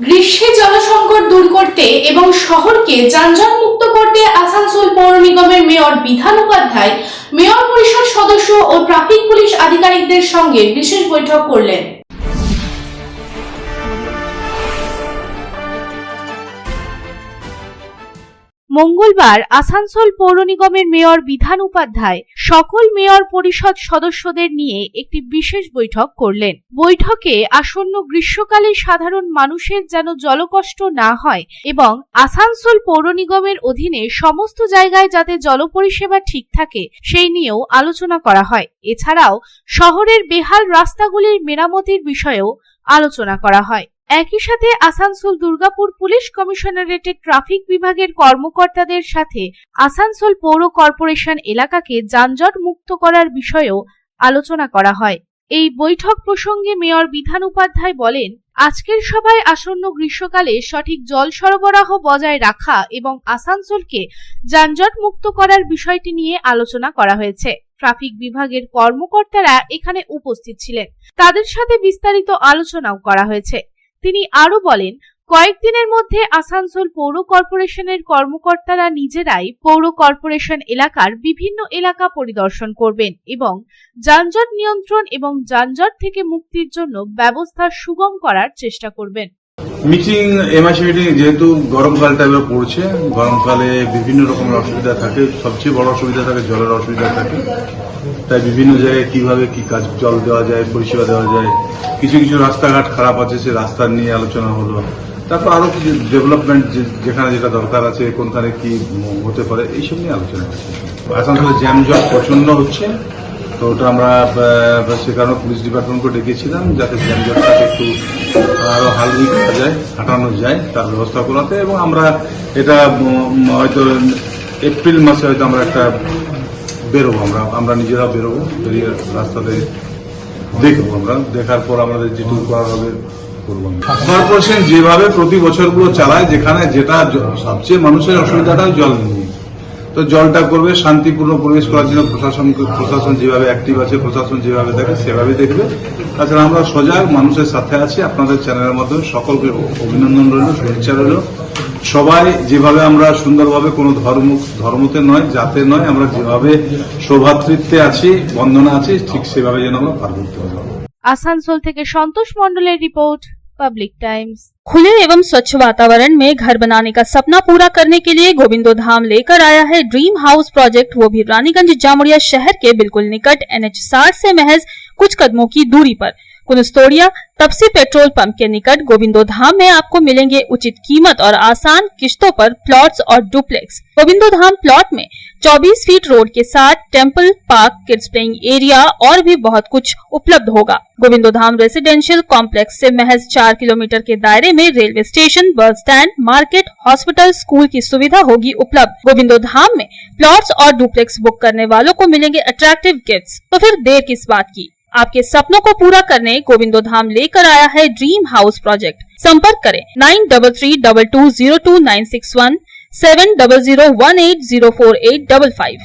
গ্রীষ্মে জলসংকট দূর করতে এবং শহরকে যানজট মুক্ত করতে আসানসোল পৌর নিগমের মেয়র বিধান উপাধ্যায় মেয়র পরিষদ সদস্য ও ট্রাফিক পুলিশ আধিকারিকদের সঙ্গে বিশেষ বৈঠক করলেন। মঙ্গলবার আসানসোল পৌর নিগমের মেয়র বিধান উপাধ্যায় সকল মেয়র পরিষদ সদস্যদের নিয়ে একটি বিশেষ বৈঠক করলেন। বৈঠকে আসন্ন গ্রীষ্মকালে সাধারণ মানুষের যেন জলকষ্ট না হয় এবং আসানসোল পৌর নিগমের অধীনে সমস্ত জায়গায় যাতে জল পরিষেবা ঠিক থাকে সেই নিয়েও আলোচনা করা হয়। এছাড়াও শহরের বেহাল রাস্তাগুলির মেরামতির বিষয়েও আলোচনা করা হয়। একই সাথে আসানসোল দুর্গাপুর পুলিশ কমিশনারেটের ট্রাফিক বিভাগের কর্মকর্তাদের সাথে আসানসোল পৌর কর্পোরেশন এলাকাকে যানজট মুক্ত করার বিষয়েও আলোচনা করা হয়। এই বৈঠক প্রসঙ্গে মেয়র বিধান উপাধ্যায় বলেন, আজকের সভায় আসন্ন গ্রীষ্মকালে সঠিক জল সরবরাহ বজায় রাখা এবং আসানসোলকে যানজট মুক্ত করার বিষয়টি নিয়ে আলোচনা করা হয়েছে। ট্রাফিক বিভাগের কর্মকর্তারা এখানে উপস্থিত ছিলেন, তাদের সাথে বিস্তারিত আলোচনাও করা হয়েছে। তিনি আরো বলেন, কয়েকদিনের মধ্যে আসানসোল পৌর কর্পোরেশনের কর্মকর্তারা নিজেরাই পৌর কর্পোরেশন এলাকার বিভিন্ন এলাকা পরিদর্শন করবেন এবং যানজট নিয়ন্ত্রণ এবং যানজট থেকে মুক্তির জন্য ব্যবস্থা সুগম করার চেষ্টা করবেন। মিটিং এমআইসি মিটিং যেহেতু গরমকালটা এবার পড়ছে, গরমকালে বিভিন্ন রকমের অসুবিধা থাকে, সবচেয়ে বড় অসুবিধা থাকে জলের অসুবিধা থাকে। তাই বিভিন্ন জায়গায় কিভাবে কি কাজ জল দেওয়া যায়, পরিষেবা দেওয়া যায়, কিছু কিছু রাস্তাঘাট খারাপ আছে সে রাস্তা নিয়ে আলোচনা হলো। তারপর আরো কিছু ডেভেলপমেন্ট যেখানে যেটা দরকার আছে, কোনখানে কি হতে পারে এইসব নিয়ে আলোচনা হচ্ছে। আসানসোলে জ্যাম জট প্রচন্ড হচ্ছে, তো ওটা আমরা সে কারণে পুলিশ ডিপার্টমেন্টকে ডেকেছিলাম যাতে জ্যাম জটটাকে একটু আরো হালকা করা যায়, হাঁটানো যায় তার ব্যবস্থা করাতে। এবং আমরা এটা হয়তো এপ্রিল মাসে হয়তো আমরা একটা বেরোবো, আমরা নিজেরা বেরোবো, বেরিয়ে রাস্তাতে দেখবো। আমরা দেখার পর আমাদের যেটুকু করার হবে করবো। কর্পোরেশন যেভাবে প্রতি বছরগুলো চালায়, যেখানে যেটা সবচেয়ে মানুষের অসুবিধাটা জল নিয়ে, তো জলটা করবে শান্তিপূর্ণ পরিবেশ করার জন্য প্রশাসন যেভাবে অ্যাক্টিভ আছে, প্রশাসন যেভাবে দেখে সেভাবে দেখবে। তাছাড়া আমরা সজাগ মানুষের সাথে আছি। আপনাদের চ্যানেলের মাধ্যমে সকলকে অভিনন্দন রইল, শুভেচ্ছা রইল। সবাই যেভাবে আমরা সুন্দরভাবে কোনো ধর্মতে নয়, জাতে নয়, আমরা যেভাবে সৌভ্রাতৃত্বে আছি, বন্ধনা আছি, ঠিক সেভাবে যেন আমরা পার করতে পারি। আসানসোল থেকে সন্তোষ মন্ডলের রিপোর্ট, पब्लिक टाइम्स। खुले एवं स्वच्छ वातावरण में घर बनाने का सपना पूरा करने के लिए गोविंदो धाम लेकर आया है ड्रीम हाउस प्रोजेक्ट, वो भी रानीगंज जामुड़िया शहर के बिल्कुल निकट NH 60 से महज कुछ कदमों की दूरी पर कुनस्तोड़िया तपसी पेट्रोल पंप के निकट गोविंदो धाम में आपको मिलेंगे उचित कीमत और आसान किश्तों पर प्लॉट्स और डुप्लेक्स। गोविंदो धाम प्लॉट में 24 फीट रोड के साथ temple, park, kids playing area और भी बहुत कुछ उपलब्ध होगा। गोविंदो धाम रेसिडेंशियल कॉम्प्लेक्स से महज 4 किलोमीटर के दायरे में railway station, bus stand, market, hospital, school की सुविधा होगी उपलब्ध। गोविंदो धाम में प्लॉट्स और डुप्लेक्स बुक करने वालों को मिलेंगे अट्रैक्टिव गिफ्ट्स। तो फिर देर किस बात की, आपके सपनों को पूरा करने गोविंदो धाम लेकर आया है ड्रीम हाउस प्रोजेक्ट। संपर्क करें 9332202961 7001804855।